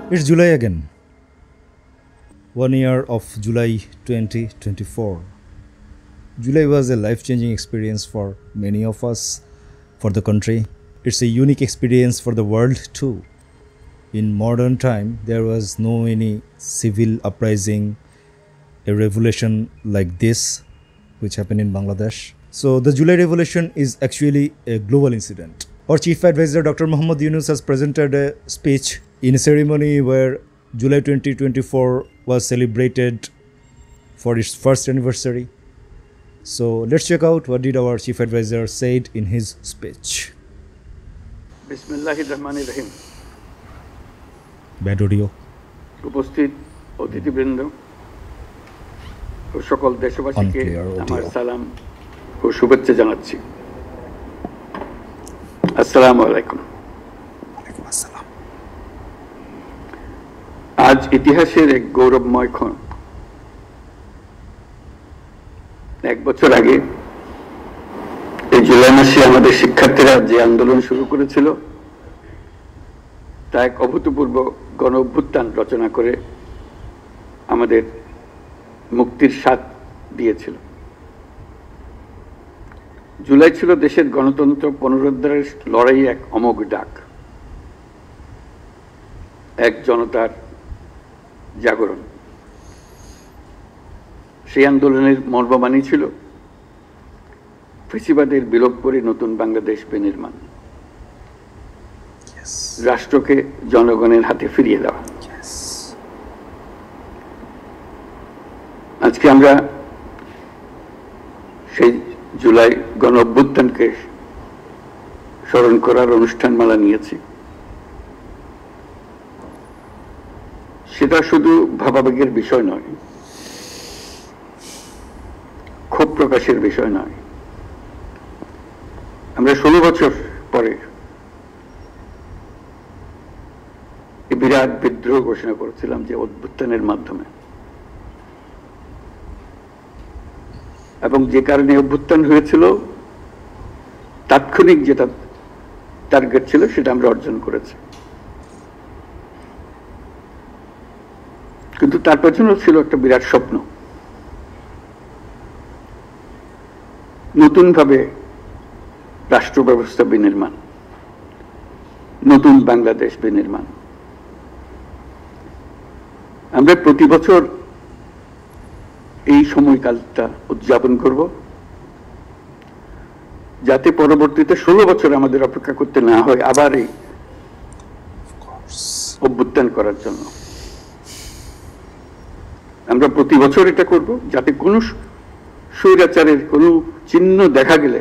It's July again. 1 year of July 2024. July was a life changing experience for many of us, for the country. It's a unique experience for the world too. In modern time, there was no any civil uprising, a revolution like this, which happened in Bangladesh. So the July Revolution is actually a global incident. Our chief advisor, Dr. Muhammad Yunus, has presented a speech in a ceremony where July 2024 was celebrated for its first anniversary. So let's check out what did our chief advisor said in his speech. বিসমিল্লাহির রহমানির রহিম। Bad audio. উপস্থিত অতিথিবৃন্দ ও সকল দেশবাসীকে আমার সালাম ও শুভেচ্ছা জানাচ্ছি। আসসালামু আলাইকুম। আজ ইতিহাসের এক গৌরবময় ক্ষণ। এক বছর আগে এই জুলাই মাসে আমাদের শিক্ষার্থীরা যে আন্দোলন শুরু করেছিল তা এক অভূতপূর্ব গণ অভ্যুত্থান রচনা করে আমাদের মুক্তির স্বাদ দিয়েছিল। জুলাই ছিল দেশের গণতন্ত্র পুনরুদ্ধারের লড়াই এক অমোঘ ডাক, এক জনতার জাগরণ। সেই আন্দোলনের মর্মবাণী ছিল ফ্যাসিবাদের বিলোপ করে নতুন বাংলাদেশ বিনির্মাণ, রাষ্ট্রকে জনগণের হাতে ফিরিয়ে দেওয়া। আজকে আমরা সেই জুলাই গণ অভ্যুত্থানকে স্মরণ করার অনুষ্ঠানমালা নিয়েছি। সেটা শুধু ভাবাবেগের বিষয় নয়, ক্ষোভ প্রকাশের বিষয় নয়। আমরা 16 বছর পরে বিরাট বিদ্রোহ ঘোষণা করেছিলাম যে অভ্যুত্থানের মাধ্যমে, এবং যে কারণে অভ্যুত্থান হয়েছিল তাৎক্ষণিক যেটা টার্গেট ছিল সেটা আমরা অর্জন করেছি। কিন্তু তার পেছনে ছিল একটা বিরাট স্বপ্ন, নতুনভাবে রাষ্ট্র ব্যবস্থা বিনির্মাণ, নতুন বাংলাদেশ বিনির্মাণ। আমরা প্রতি বছর এই সময়কালটা উদযাপন করব, যাতে পরবর্তীতে 16 বছর আমাদের অপেক্ষা করতে না হয় আবার এই অভ্যুত্থান করার জন্য। আমরা প্রতি বছর এটা করব, যাতে কোনো স্বৈরাচারের কোনো চিহ্ন দেখা গেলে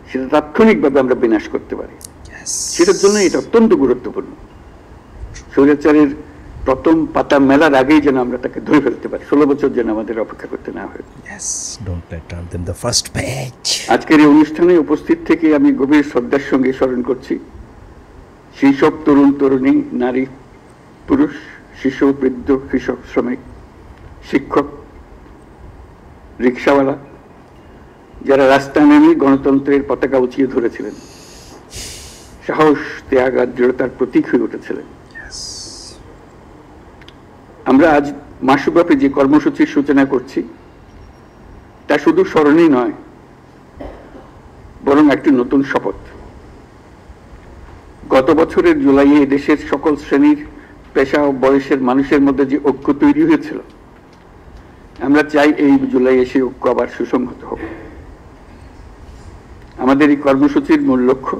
সেটা তাৎক্ষণিকভাবে আমরা বিনাশ করতে পারি। সেটার জন্য এটা অত্যন্ত গুরুত্বপূর্ণ। স্বৈরাচারের প্রথম পাতা মেলার আগেই যেন আমরা তাকে ধরে ফেলতে পারি, 16 বছর যেন আমাদের অপেক্ষা করতে না হয়। আজকের এই অনুষ্ঠানে উপস্থিত থেকে আমি গভীর শ্রদ্ধার সঙ্গে স্মরণ করছি সেই সব তরুণ তরুণী, নারী পুরুষ, শিশু, বৃদ্ধ, কৃষক, শ্রমিক, শিক্ষক, রিক্সাওয়ালা, যারা রাস্তায় নেমে গণতন্ত্রের পতাকা উঁচিয়ে ধরেছিলেন, সাহস, ত্যাগ আর দৃঢ়তার প্রতীক হয়ে উঠেছিলেন। আমরা আজ মাসব্যাপী যে কর্মসূচির সূচনা করছি তা শুধু স্মরণই নয়, বরং একটি নতুন শপথ। গত বছরের জুলাইয়ে দেশের সকল শ্রেণীর, পেশা ও বয়সের মানুষের মধ্যে যে ঐক্য তৈরি হয়েছিল, আমরা চাই এই জুলাইয়ে সেই ঐক্য আবার সুসংহত হোক। আমাদের এই কর্মসূচির মূল লক্ষ্য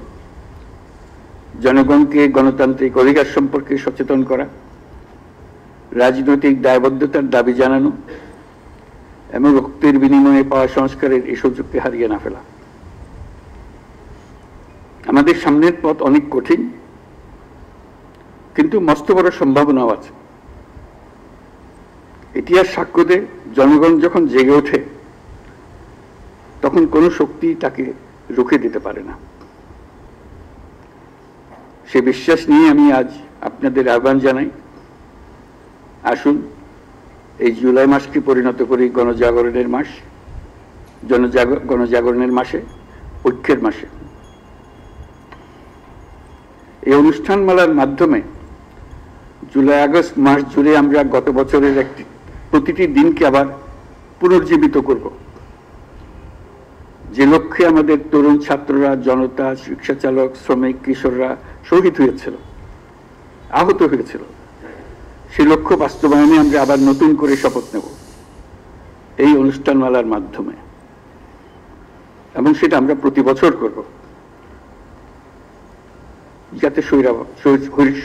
জনগণকে গণতান্ত্রিক অধিকার সম্পর্কে সচেতন করা, রাজনৈতিক দায়বদ্ধতার দাবি জানানো এবং রক্তের বিনিময়ে পাওয়া সংস্কারের এই সুযোগকে হারিয়ে না ফেলা। আমাদের সামনের পথ অনেক কঠিন, কিন্তু মস্ত বড় সম্ভাবনাও আছে। ইতিহাস সাক্ষ্য দেয়, জনগণ যখন জেগে ওঠে তখন কোনো শক্তি তাকে রুখে দিতে পারে না। সে বিশ্বাস নিয়ে আমি আজ আপনাদের আহ্বান জানাই, আসুন এই জুলাই মাসকে পরিণত করি গণজাগরণের মাস, গণজাগরণের মাসে, ঐক্যের মাসে। এই অনুষ্ঠানমালার মাধ্যমে জুলাই আগস্ট মাস জুড়ে আমরা গত বছরের প্রতিটি দিনকে আবার পুনর্জীবিত করব, যে লক্ষ্যে আমাদের তরুণ ছাত্ররা, জনতা, রিক্সা চালক, শ্রমিক, কিশোররা শহীদ হয়েছিল, আহত হয়েছিল, সেই লক্ষ্য বাস্তবায়নে আমরা আবার নতুন করে শপথ নেব এই অনুষ্ঠানমালার মাধ্যমে, এবং সেটা আমরা প্রতি বছর করব, যাতে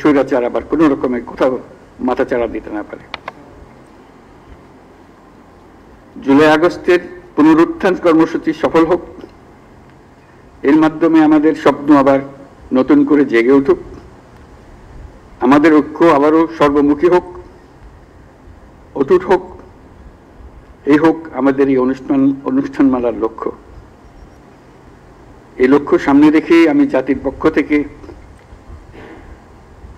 স্বৈরাচার আবার কোন রকমের কোথাও মাথাচাড়া দিতে না পারে। জুলাই আগস্টের পুনরুত্থান কর্মসূচি সফল হোক, এর মাধ্যমে আমাদের স্বপ্ন আবার নতুন করে জেগে উঠুক, আমাদের ঐক্য আবারও সর্বমুখী হোক, অটুট হোক, এই হোক আমাদের এই অনুষ্ঠানমালার লক্ষ্য। এই লক্ষ্য সামনে রেখে আমি জাতির পক্ষ থেকে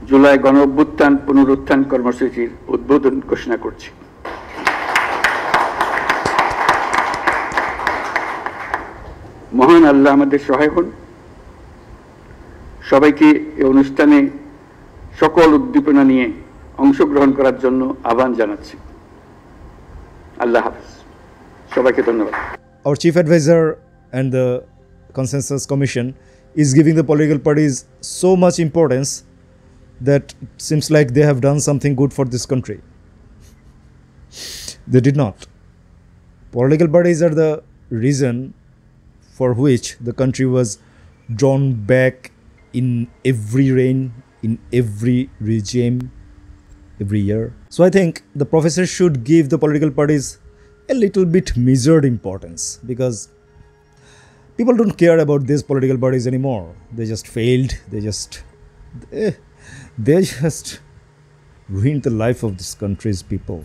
জুলাই গণ অভ্যুত্থান পুনরুত্থান কর্মসূচির উদ্বোধন ঘোষণা করছি। মহান আল্লাহ আমাদের সহায় হন। সবাইকে এই অনুষ্ঠানে সকল উদ্দীপনা নিয়ে অংশগ্রহণ করার জন্য আহ্বান জানাচ্ছি। আল্লাহ হাফেজ, সবাইকে ধন্যবাদ। Our chief advisor and the consensus commission is giving the political parties so much importance that it seems like they have done something good for this country. They did not. Political parties are the reason for which the country was drawn back in every reign, in every regime, every year. So I think the professor should give the political parties a little bit measured importance, because people don't care about these political parties anymore. They just failed. They just ruined the life of this country's people.